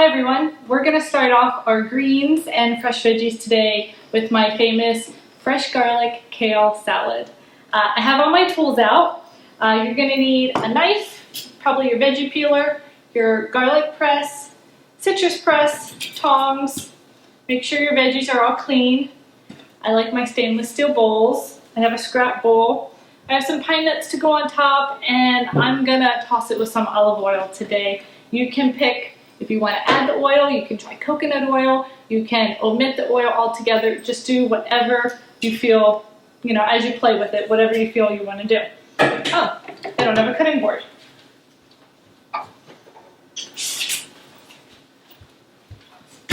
everyone, we're going to start off our greens and fresh veggies today with my famous fresh garlic kale salad. I have all my tools out. You're going to need a knife, probably your veggie peeler, your garlic press, citrus press, tongs. Make sure your veggies are all clean. I like my stainless steel bowls. I have a scrap bowl. I have some pine nuts to go on top, and I'm going to toss it with some olive oil today. You can pick, if you want to add the oil, you can try coconut oil. You can omit the oil altogether. Just do whatever you feel, as you play with it, whatever you feel you want to do. Oh, I don't have a cutting board.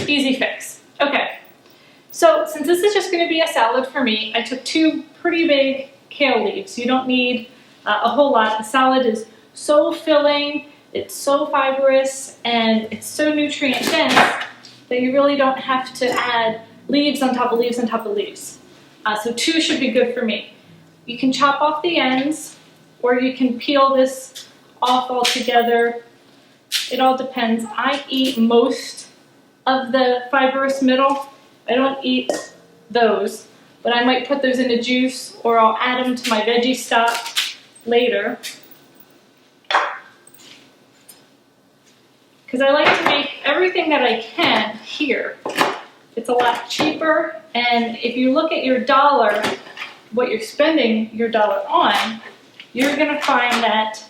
Easy fix. Okay, so since this is just going to be a salad for me, I took two pretty big kale leaves. You don't need a whole lot. The salad is so filling. It's so fibrous and it's so nutrient dense that you really don't have to add leaves on top of leaves on top of leaves. So two should be good for me. You can chop off the ends or you can peel this off altogether. It all depends. I eat most of the fibrous middle. I don't eat those, but I might put those in a juice or I'll add them to my veggie stock later. Because I like to make everything that I can here. It's a lot cheaper, and if you look at your dollar, what you're spending your dollar on, you're going to find that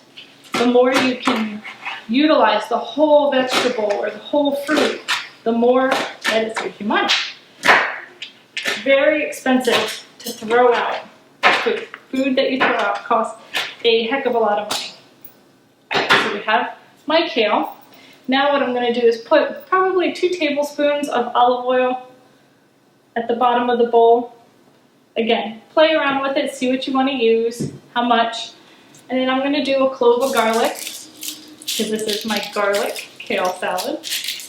the more you can utilize the whole vegetable or the whole fruit, the more that it saves you money. It's very expensive to throw out food. Food that you throw out costs a heck of a lot of money. Alright, so we have my kale. Now what I'm going to do is put probably 2 tablespoons of olive oil at the bottom of the bowl. Again, play around with it, see what you want to use, how much. And then I'm going to do a clove of garlic, because this is my garlic kale salad.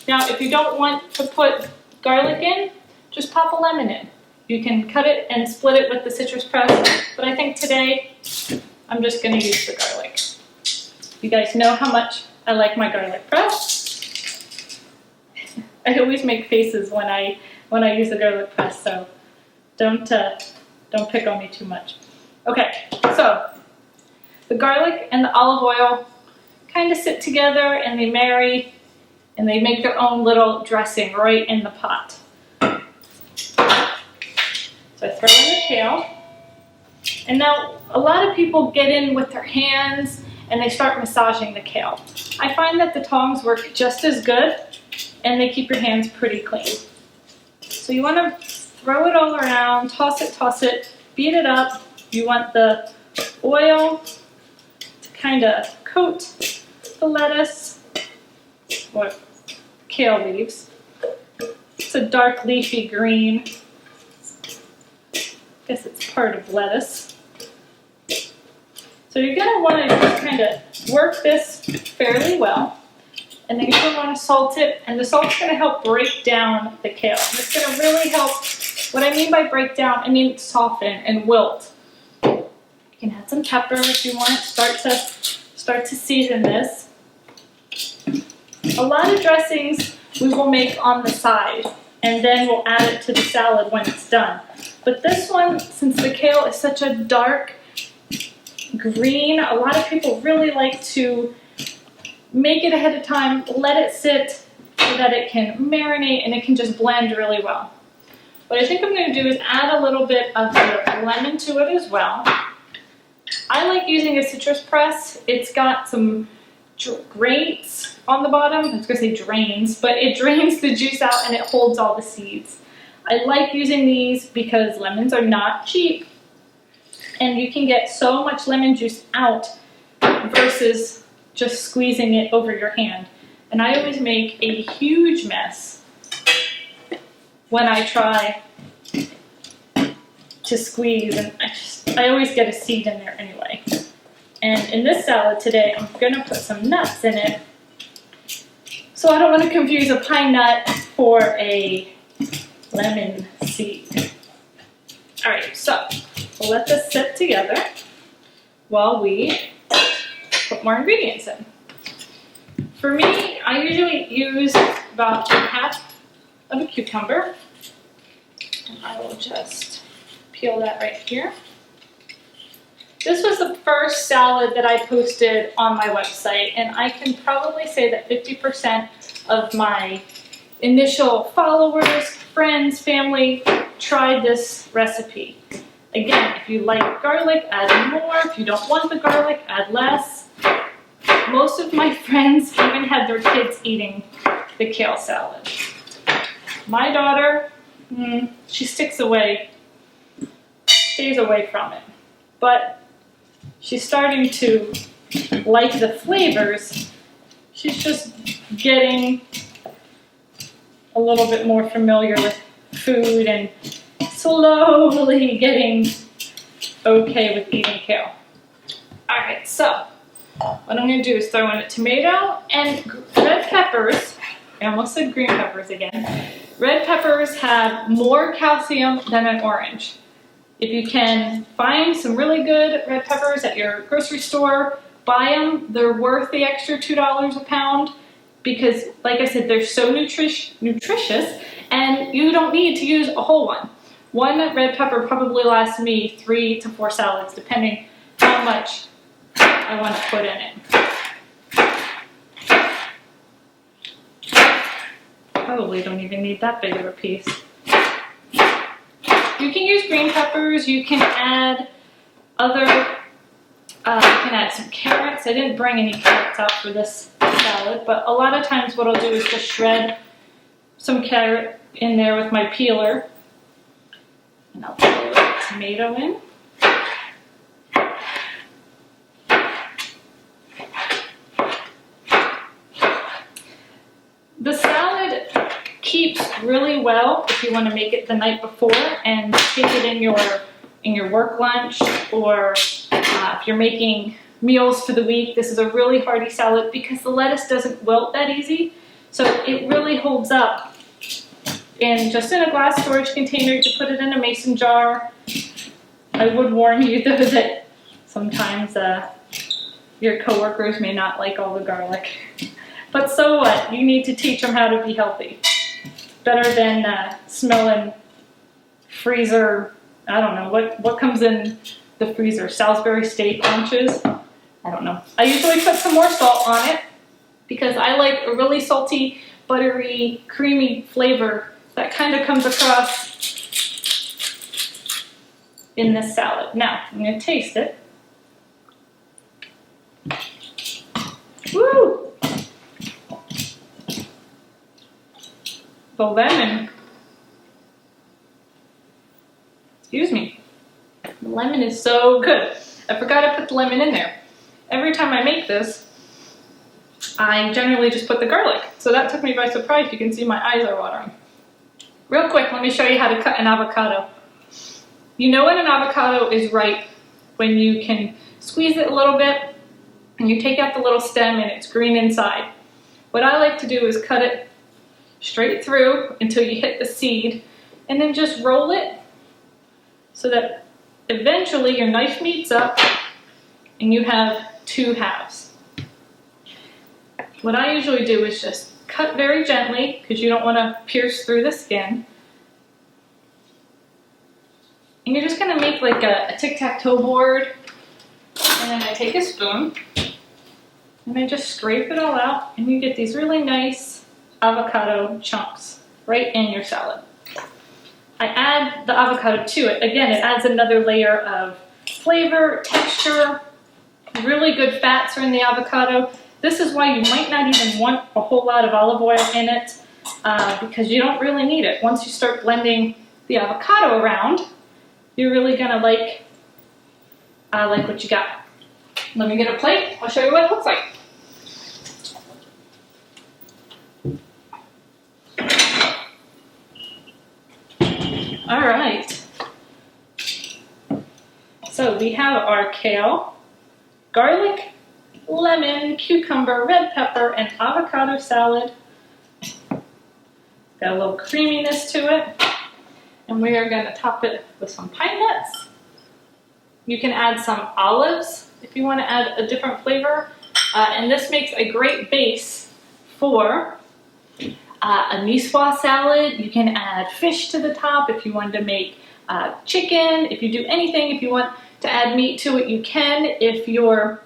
Now if you don't want to put garlic in, just pop a lemon in. You can cut it and split it with the citrus press, but I think today I'm just going to use the garlic. You guys know how much I like my garlic press. I always make faces when I use the garlic press, so don't pick on me too much. Okay, so the garlic and the olive oil kind of sit together and they marry and they make their own little dressing right in the pot. So I throw in the kale, and now a lot of people get in with their hands and they start massaging the kale. I find that the tongs work just as good and they keep your hands pretty clean. So you want to throw it all around, toss it, beat it up. You want the oil to kind of coat the lettuce or kale leaves. It's a dark leafy green. I guess it's part of lettuce. So you're going to want to just kind of work this fairly well, and then you're going to want to salt it, and the salt's going to help break down the kale. And it's going to really help. What I mean by break down, I mean soften and wilt. You can add some pepper if you want. Start to season this. A lot of dressings we will make on the side, and then we'll add it to the salad when it's done. But this one, since the kale is such a dark green, a lot of people really like to make it ahead of time, let it sit so that it can marinate and it can just blend really well. What I think I'm going to do is add a little bit of the lemon to it as well. I like using a citrus press. It's got some grates on the bottom. I was going to say drains, but it drains the juice out and it holds all the seeds. I like using these because lemons are not cheap. And you can get so much lemon juice out versus just squeezing it over your hand. And I always make a huge mess when I try to squeeze, and I always get a seed in there anyway. And in this salad today, I'm gonna put some nuts in it. So I don't want to confuse a pine nut for a lemon seed. All right, so we'll let this sit together while we put more ingredients in. For me, I usually use about half of a cucumber. And I will just peel that right here. This was the first salad that I posted on my website, and I can probably say that 50% of my initial followers, friends, family tried this recipe. Again, if you like garlic, add more. If you don't want the garlic, add less. Most of my friends even had their kids eating the kale salad. My daughter, she stays away from it. But she's starting to like the flavors. She's just getting a little bit more familiar with food and slowly getting okay with eating kale. All right, so what I'm going to do is throw in a tomato and red peppers. I almost said green peppers again. Red peppers have more calcium than an orange. If you can find some really good red peppers at your grocery store, buy them. They're worth the extra $2 a pound because, like I said, they're so nutritious, and you don't need to use a whole one. One red pepper probably lasts me 3 to 4 salads, depending how much I want to put in it. Probably don't even need that big of a piece. You can use green peppers. You can add you can add some carrots. I didn't bring any carrots out for this salad, but a lot of times what I'll do is just shred some carrot in there with my peeler. And I'll put a little tomato in. The salad keeps really well if you want to make it the night before and take it in your work lunch, or if you're making meals for the week. This is a really hearty salad because the lettuce doesn't wilt that easy, so it really holds up. And just in a glass storage container, you can put it in a mason jar. I would warn you though that sometimes your coworkers may not like all the garlic. But so what? You need to teach them how to be healthy. Better than smelling freezer, I don't know, what comes in the freezer? Salisbury steak lunches? I don't know. I usually put some more salt on it because I like a really salty, buttery, creamy flavor that kind of comes across in this salad. Now, I'm going to taste it. Woo! The lemon, excuse me, the lemon is so good. I forgot to put the lemon in there. Every time I make this, I generally just put the garlic. So that took me by surprise. You can see my eyes are watering. Real quick, let me show you how to cut an avocado. You know when an avocado is ripe when you can squeeze it a little bit and you take out the little stem and it's green inside. What I like to do is cut it straight through until you hit the seed, and then just roll it so that eventually your knife meets up and you have 2 halves. What I usually do is just cut very gently because you don't want to pierce through the skin. And you're just going to make like a tic-tac-toe board, and then I take a spoon and I just scrape it all out, and you get these really nice avocado chunks right in your salad. I add the avocado to it. Again, it adds another layer of flavor, texture, really good fats are in the avocado. This is why you might not even want a whole lot of olive oil in it because you don't really need it. Once you start blending the avocado around, you're really gonna like what you got. Let me get a plate. I'll show you what it looks like. All right, so we have our kale, garlic, lemon, cucumber, red pepper, and avocado salad. Got a little creaminess to it, and we are going to top it with some pine nuts. You can add some olives if you want to add a different flavor, and this makes a great base for a niçoise salad. You can add fish to the top if you wanted to make chicken. If you do anything, if you want to add meat to it, you can. If you're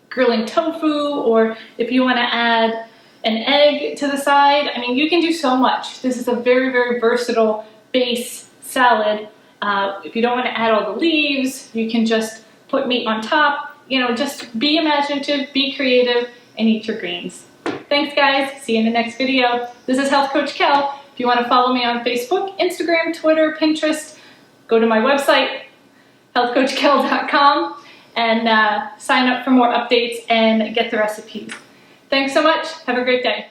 grilling tofu, or if you want to add an egg to the side, I mean, you can do so much. This is a very, very versatile base salad. If you don't want to add all the leaves, you can just put meat on top. You know, just be imaginative, be creative, and eat your greens. Thanks, guys. See you in the next video. This is Health Coach Kel. If you want to follow me on Facebook, Instagram, Twitter, Pinterest, go to my website, HealthCoachKel.com, and sign up for more updates and get the recipes. Thanks so much. Have a great day.